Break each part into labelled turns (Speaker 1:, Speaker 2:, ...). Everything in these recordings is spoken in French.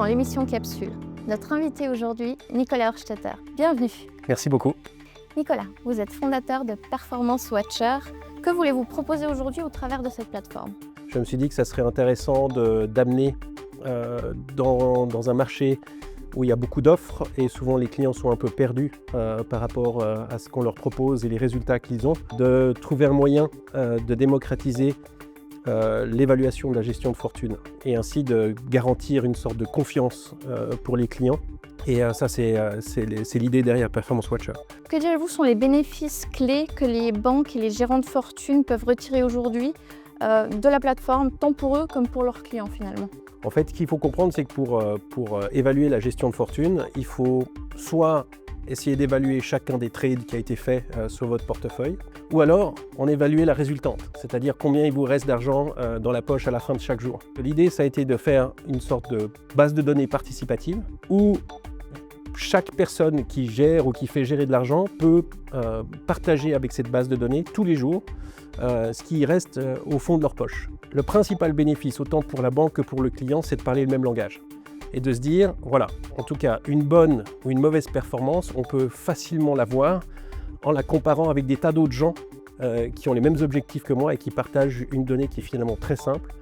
Speaker 1: dans l'émission Capsule. Notre invité aujourd'hui, Nicolas Hochstetter. Bienvenue.
Speaker 2: Merci beaucoup.
Speaker 1: Nicolas, vous êtes fondateur de Performance Watcher. Que voulez-vous proposer aujourd'hui au travers de cette plateforme?
Speaker 2: Je me suis dit que ça serait intéressant d'amener dans un marché où il y a beaucoup d'offres et souvent les clients sont un peu perdus par rapport à ce qu'on leur propose et les résultats qu'ils ont, de trouver un moyen de démocratiser l'évaluation de la gestion de fortune et ainsi de garantir une sorte de confiance pour les clients. Et ça, c'est l'idée derrière Performance Watcher.
Speaker 1: Que direz-vous sont les bénéfices clés que les banques et les gérants de fortune peuvent retirer aujourd'hui de la plateforme, tant pour eux comme pour leurs clients finalement?
Speaker 2: En fait, ce qu'il faut comprendre, c'est que pour évaluer la gestion de fortune, il faut soit essayer d'évaluer chacun des trades qui a été fait sur votre portefeuille, ou alors en évaluer la résultante, c'est-à-dire combien il vous reste d'argent dans la poche à la fin de chaque jour. L'idée, ça a été de faire une sorte de base de données participative où chaque personne qui gère ou qui fait gérer de l'argent peut partager avec cette base de données tous les jours ce qui reste au fond de leur poche. Le principal bénéfice, autant pour la banque que pour le client, c'est de parler le même langage et de se dire, voilà, en tout cas, une bonne ou une mauvaise performance, on peut facilement la voir en la comparant avec des tas d'autres gens qui ont les mêmes objectifs que moi et qui partagent une donnée qui est finalement très simple,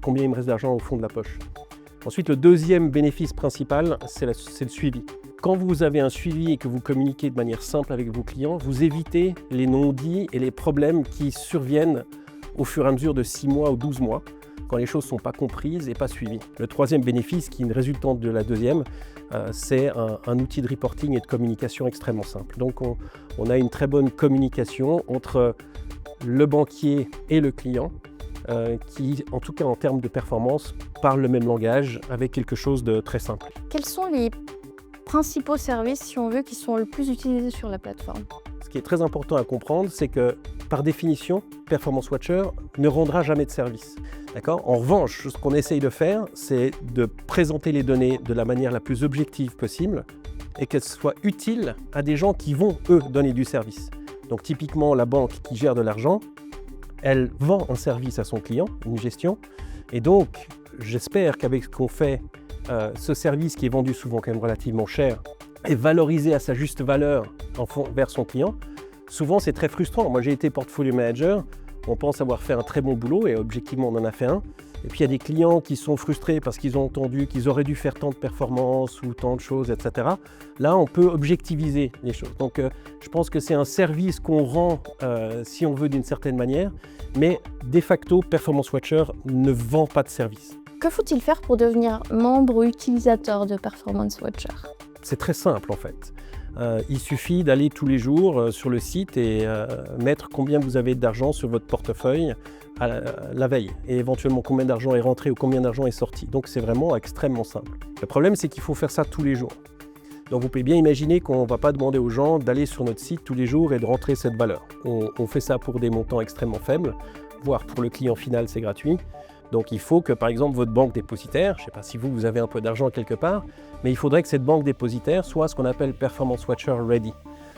Speaker 2: combien il me reste d'argent au fond de la poche. Ensuite, le deuxième bénéfice principal, c'est le suivi. Quand vous avez un suivi et que vous communiquez de manière simple avec vos clients, vous évitez les non-dits et les problèmes qui surviennent au fur et à mesure de 6 mois ou 12 mois, quand les choses ne sont pas comprises et pas suivies. Le troisième bénéfice, qui est une résultante de la deuxième, c'est un outil de reporting et de communication extrêmement simple. Donc on a une très bonne communication entre le banquier et le client, qui, en tout cas en termes de performance, parlent le même langage avec quelque chose de très simple.
Speaker 1: Quels sont les principaux services, si on veut, qui sont le plus utilisés sur la plateforme?
Speaker 2: Ce qui est très important à comprendre, c'est que, par définition, Performance Watcher ne rendra jamais de service. D'accord ? En revanche, ce qu'on essaye de faire, c'est de présenter les données de la manière la plus objective possible et qu'elles soient utiles à des gens qui vont, eux, donner du service. Donc typiquement, la banque qui gère de l'argent, elle vend un service à son client, une gestion, et donc j'espère qu'avec ce qu'on fait, ce service qui est vendu souvent quand même relativement cher est valorisé à sa juste valeur vers son client. Souvent, c'est très frustrant. Moi, j'ai été portfolio manager. On pense avoir fait un très bon boulot et objectivement, on en a fait un. Et puis, il y a des clients qui sont frustrés parce qu'ils ont entendu qu'ils auraient dû faire tant de performances ou tant de choses, etc. Là, on peut objectiviser les choses. Donc, je pense que c'est un service qu'on rend, si on veut, d'une certaine manière. Mais de facto, Performance Watcher ne vend pas de service.
Speaker 1: Que faut-il faire pour devenir membre ou utilisateur de Performance Watcher?
Speaker 2: C'est très simple en fait. Il suffit d'aller tous les jours sur le site et mettre combien vous avez d'argent sur votre portefeuille la veille et éventuellement combien d'argent est rentré ou combien d'argent est sorti. Donc c'est vraiment extrêmement simple. Le problème, c'est qu'il faut faire ça tous les jours. Donc vous pouvez bien imaginer qu'on ne va pas demander aux gens d'aller sur notre site tous les jours et de rentrer cette valeur. On fait ça pour des montants extrêmement faibles, voire pour le client final c'est gratuit. Donc il faut que par exemple votre banque dépositaire, je ne sais pas si vous avez un peu d'argent quelque part, mais il faudrait que cette banque dépositaire soit ce qu'on appelle Performance Watcher Ready.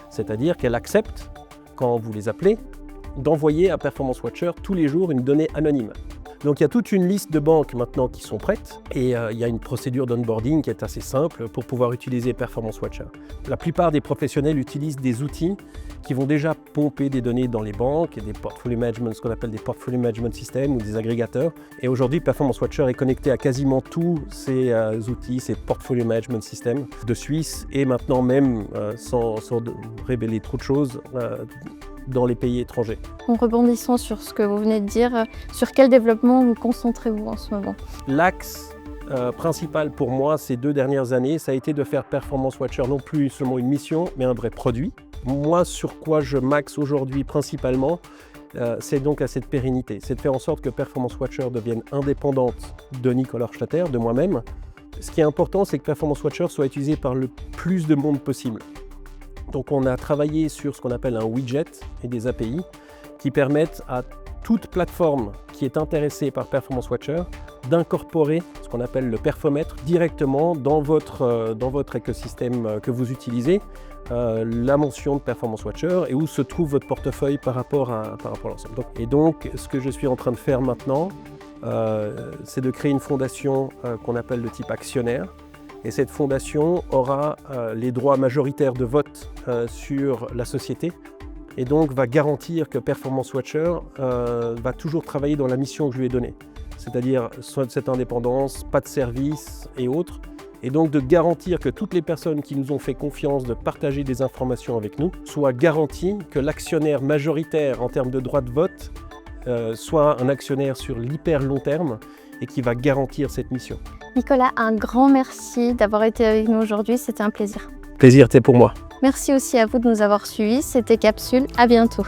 Speaker 2: C'est-à-dire qu'elle accepte, quand vous les appelez, d'envoyer à Performance Watcher tous les jours une donnée anonyme. Donc il y a toute une liste de banques maintenant qui sont prêtes et il y a une procédure d'onboarding qui est assez simple pour pouvoir utiliser Performance Watcher. La plupart des professionnels utilisent des outils qui vont déjà pomper des données dans les banques et des portfolio management, ce qu'on appelle des portfolio management systems ou des agrégateurs. Et aujourd'hui, Performance Watcher est connecté à quasiment tous ces outils, ces portfolio management systems de Suisse et maintenant même, sans révéler trop de choses, dans les pays étrangers.
Speaker 1: En rebondissant sur ce que vous venez de dire, sur quel développement vous concentrez-vous en ce moment?
Speaker 2: L'axe principal pour moi ces 2 dernières années, ça a été de faire Performance Watcher non plus seulement une mission, mais un vrai produit. Moi, sur quoi je m'axe aujourd'hui principalement, c'est donc à cette pérennité. C'est de faire en sorte que Performance Watcher devienne indépendante de Nicolas Hochstetter, de moi-même. Ce qui est important, c'est que Performance Watcher soit utilisé par le plus de monde possible. Donc on a travaillé sur ce qu'on appelle un widget et des API qui permettent à toute plateforme qui est intéressée par Performance Watcher d'incorporer ce qu'on appelle le perfomètre directement dans votre écosystème que vous utilisez, la mention de Performance Watcher et où se trouve votre portefeuille par rapport à l'ensemble. Et donc, ce que je suis en train de faire maintenant, c'est de créer une fondation qu'on appelle de type actionnaire, Et cette fondation aura les droits majoritaires de vote sur la société et donc va garantir que Performance Watcher va toujours travailler dans la mission que je lui ai donnée. C'est-à-dire cette indépendance, pas de services et autres. Et donc de garantir que toutes les personnes qui nous ont fait confiance de partager des informations avec nous soient garanties que l'actionnaire majoritaire en termes de droit de vote soit un actionnaire sur l'hyper long terme et qui va garantir cette mission.
Speaker 1: Nicolas, un grand merci d'avoir été avec nous aujourd'hui, c'était un plaisir.
Speaker 2: Plaisir, c'est pour moi.
Speaker 1: Merci aussi à vous de nous avoir suivis, c'était Capsule, à bientôt.